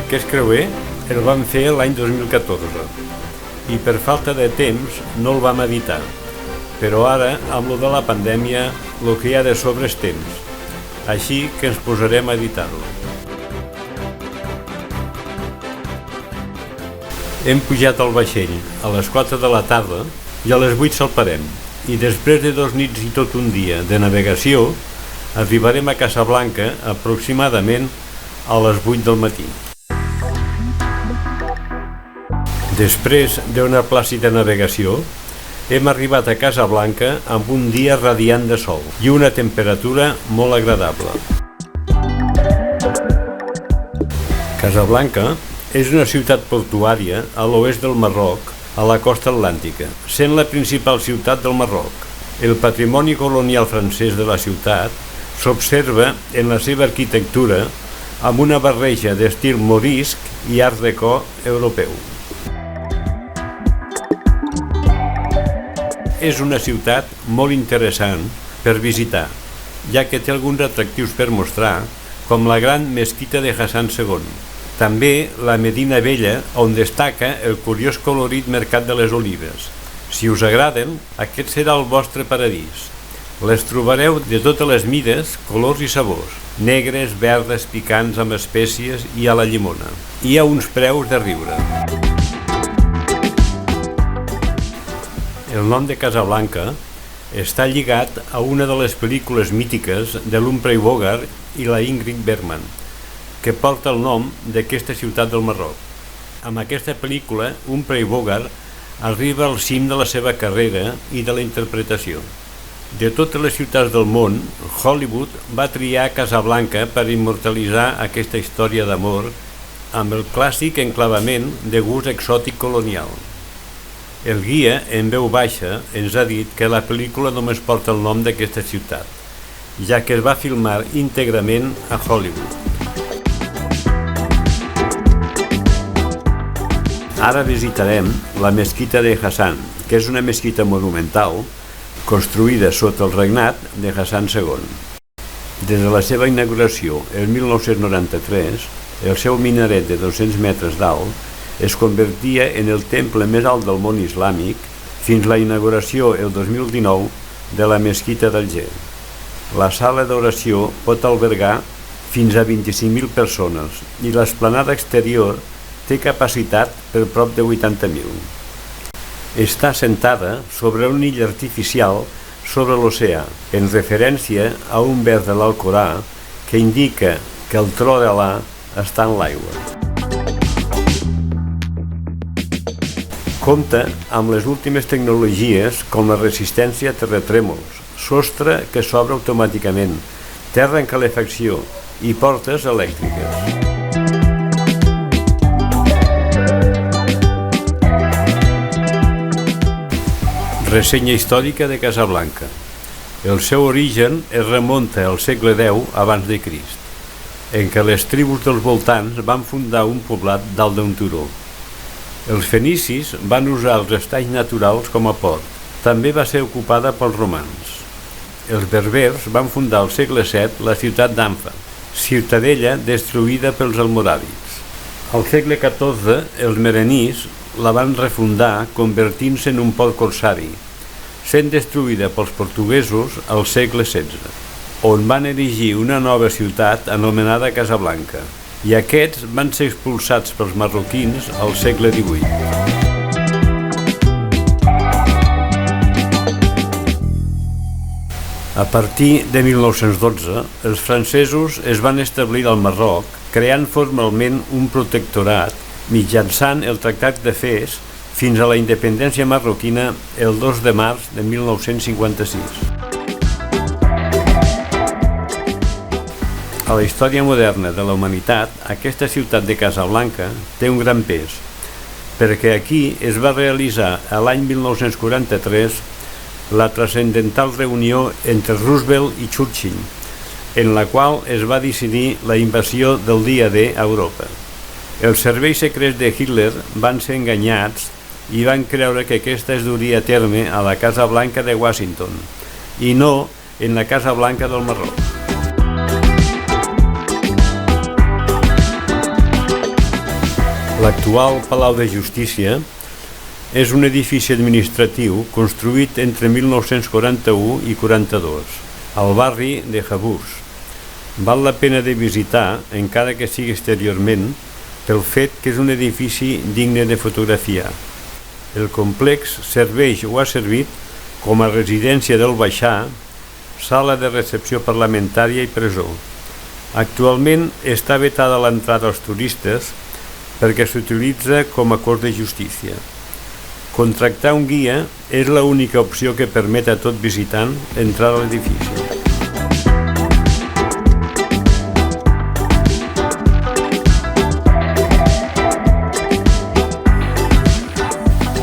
Aquest creuer el vam fer l'any 2014 i per falta de temps no el vam editar, però ara, amb lo de la pandèmia, el que hi ha de sobre és temps, així que ens posarem a editar-lo. Hem pujat al vaixell a les 4 de la tarda i a les 8 salparem, i després de 2 nits i tot un dia de navegació, arribarem a Casablanca aproximadament a les 8 del matí. Després d'una plàcida navegació, hem arribat a Casablanca amb un dia radiant de sol i una temperatura molt agradable. Casablanca és una ciutat portuària a l'oest del Marroc, a la costa atlàntica, sent la principal ciutat del Marroc. El patrimoni colonial francès de la ciutat s'observa en la seva arquitectura amb una barreja d'estil morisc i art déco europeu. És una ciutat molt interessant per visitar, ja que té alguns atractius per mostrar, com la gran mesquita de Hassan II. També la Medina Vella, on destaca el curiós colorit Mercat de les Olives. Si us agraden, aquest serà el vostre paradís. Les trobareu de totes les mides, colors i sabors, negres, verdes, picants, amb espècies i a la llimona. I a uns preus de riure. El nom de Casablanca està lligat a una de les pel·lícules mítiques de l'Humphrey Bogart i la Ingrid Bergman, que porta el nom d'aquesta ciutat del Marroc. Amb aquesta pel·lícula, Humphrey Bogart arriba al cim de la seva carrera i de la interpretació. De totes les ciutats del món, Hollywood va triar Casablanca per immortalitzar aquesta història d'amor amb el clàssic enclavament de gust exòtic colonial. El guia, en veu baixa, ens ha dit que la pel·lícula només porta el nom d'aquesta ciutat, ja que es va filmar íntegrament a Hollywood. Ara visitarem la mesquita de Hassan, que és una mesquita monumental construïda sota el regnat de Hassan II. Des de la seva inauguració el 1993, el seu minaret de 200 metres d'alt es convertia en el temple més alt del món islàmic fins la inauguració el 2019 de la mesquita d'Alger. La sala d'oració pot albergar fins a 25.000 persones i l'esplanada exterior té capacitat per prop de 80.000. Està assentada sobre una illa artificial sobre l'oceà, en referència a un vers de l'Alcorà que indica que el tro d'Alà està en l'aigua. Compta amb les últimes tecnologies com la resistència a terratrèmols, sostre que s'obre automàticament, terra en calefacció i portes elèctriques. Ressenya històrica de Casablanca. El seu origen es remunta al segle X abans de Crist, en què les tribus dels voltants van fundar un poblat dalt d'un turó. Els fenicis van usar els estanys naturals com a port. També va ser ocupada pels romans. Els berbers van fundar al segle VII la ciutat d'Anfa, ciutadella destruïda pels almoràvits. Al segle XIV, els merenís la van refundar convertint-se en un port corsari, sent destruïda pels portuguesos al segle XVI, on van erigir una nova ciutat anomenada Casablanca, i aquests van ser expulsats pels marroquins al segle XVIII. A partir de 1912, els francesos es van establir al Marroc, creant formalment un protectorat mitjançant el Tractat de Fes fins a la independència marroquina el 2 de març de 1956. A la història moderna de la humanitat, aquesta ciutat de Casablanca té un gran pes, perquè aquí es va realitzar l'any 1943 la transcendental reunió entre Roosevelt i Churchill, en la qual es va decidir la invasió del dia D a Europa. Els serveis secrets de Hitler van ser enganyats i van creure que aquesta es duria a terme a la Casa Blanca de Washington i no en la Casa Blanca del Marroc. L'actual Palau de Justícia és un edifici administratiu construït entre 1941 i 42, al barri de Habús. Val la pena de visitar, encara que sigui exteriorment, pel fet que és un edifici digne de fotografiar. El complex serveix o ha servit com a residència del Baixar, sala de recepció parlamentària i presó. Actualment està vetada l'entrada als turistes perquè s'utilitza com a cos de justícia. Contractar un guia és l'única opció que permet a tot visitant entrar a l'edifici.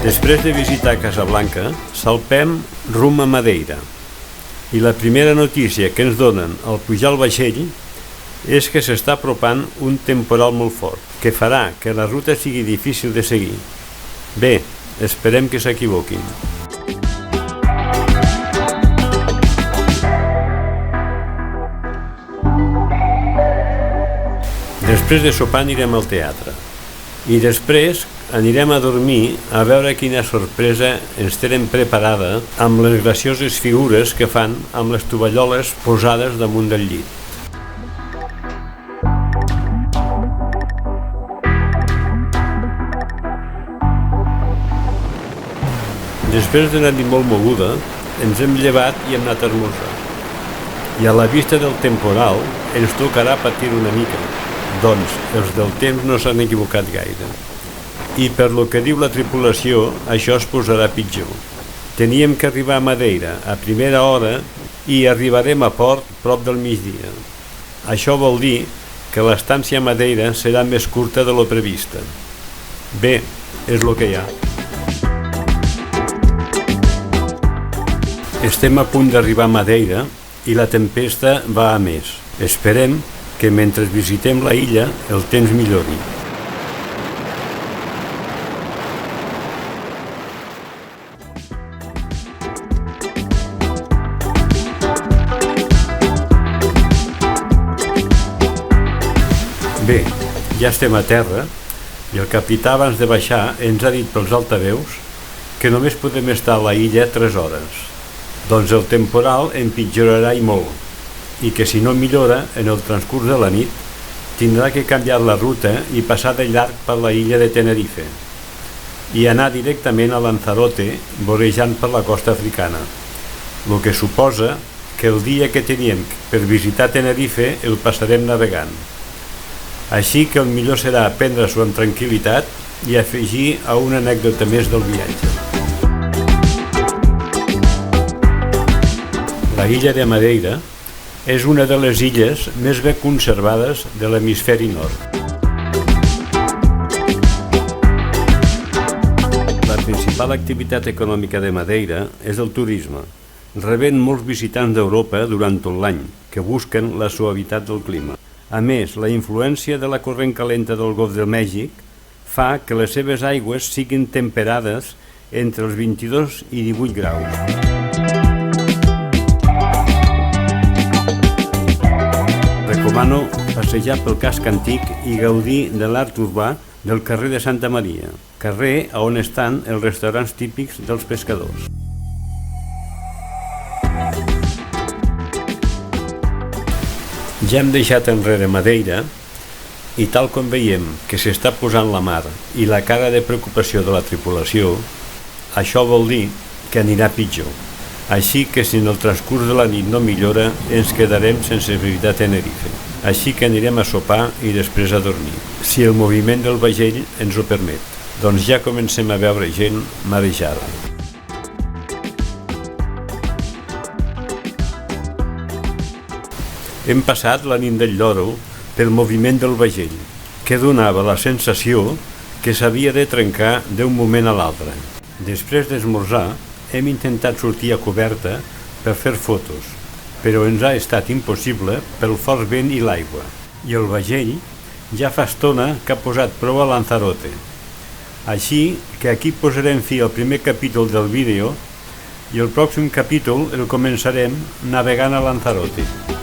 Després de visitar Casablanca, salpem rumb a Madeira. I la primera notícia que ens donen al pujar al vaixell és que s'està apropant un temporal molt fort, que farà que la ruta sigui difícil de seguir. Bé, esperem que s'equivoquin. Després de sopar anirem al teatre. I després anirem a dormir a veure quina sorpresa ens tenen preparada amb les gracioses figures que fan amb les tovalloles posades damunt del llit. Després d'una nit molt moguda, ens hem llevat i hem anat a esmorzar. I a la vista del temporal ens tocarà patir una mica, doncs els del temps no s'han equivocat gaire. I per lo que diu la tripulació, això es posarà pitjor. Teníem que arribar a Madeira a primera hora i arribarem a port prop del migdia. Això vol dir que l'estància a Madeira serà més curta de lo prevista. Bé, és lo que hi ha. Estem a punt d'arribar a Madeira i la tempesta va a més. Esperem que mentre visitem la illa el temps millori. Bé, ja estem a terra i el capità abans de baixar ens ha dit pels altaveus que només podem estar a la illa 3 hores. Doncs el temporal empitjorarà i molt, i que si no millora en el transcurs de la nit, tindrà que canviar la ruta i passar de llarg per la illa de Tenerife i anar directament a Lanzarote vorejant per la costa africana, el que suposa que el dia que teníem per visitar Tenerife el passarem navegant. Així que el millor serà prendre-s'ho amb tranquil·litat i afegir a una anècdota més del viatge. La illa de Madeira és una de les illes més ben conservades de l'hemisferi nord. La principal activitat econòmica de Madeira és el turisme, rebent molts visitants d'Europa durant tot l'any, que busquen la suavitat del clima. A més, la influència de la corrent calenta del Golf de Mèxic fa que les seves aigües siguin temperades entre els 22 i 18 graus. Recomano passejar pel casc antic i gaudir de l'art urbà del carrer de Santa Maria, carrer on estan els restaurants típics dels pescadors. Ja hem deixat enrere Madeira i tal com veiem que s'està posant la mar i la cara de preocupació de la tripulació, això vol dir que anirà pitjor. Així que si en el transcurs de la nit no millora, ens quedarem sense visitar Tenerife. Així que anirem a sopar i després a dormir, si el moviment del vaixell ens ho permet. Doncs ja comencem a veure gent marejada. Hem passat la nit del lloro pel moviment del vaixell, que donava la sensació que s'havia de trencar d'un moment a l'altre. Després d'esmorzar, hem intentat sortir a coberta per fer fotos, però ens ha estat impossible pel fort vent i l'aigua. I el vaixell ja fa estona que ha posat prou a Lanzarote. Així que aquí posarem fi al primer capítol del vídeo i el pròxim capítol el començarem navegant a Lanzarote.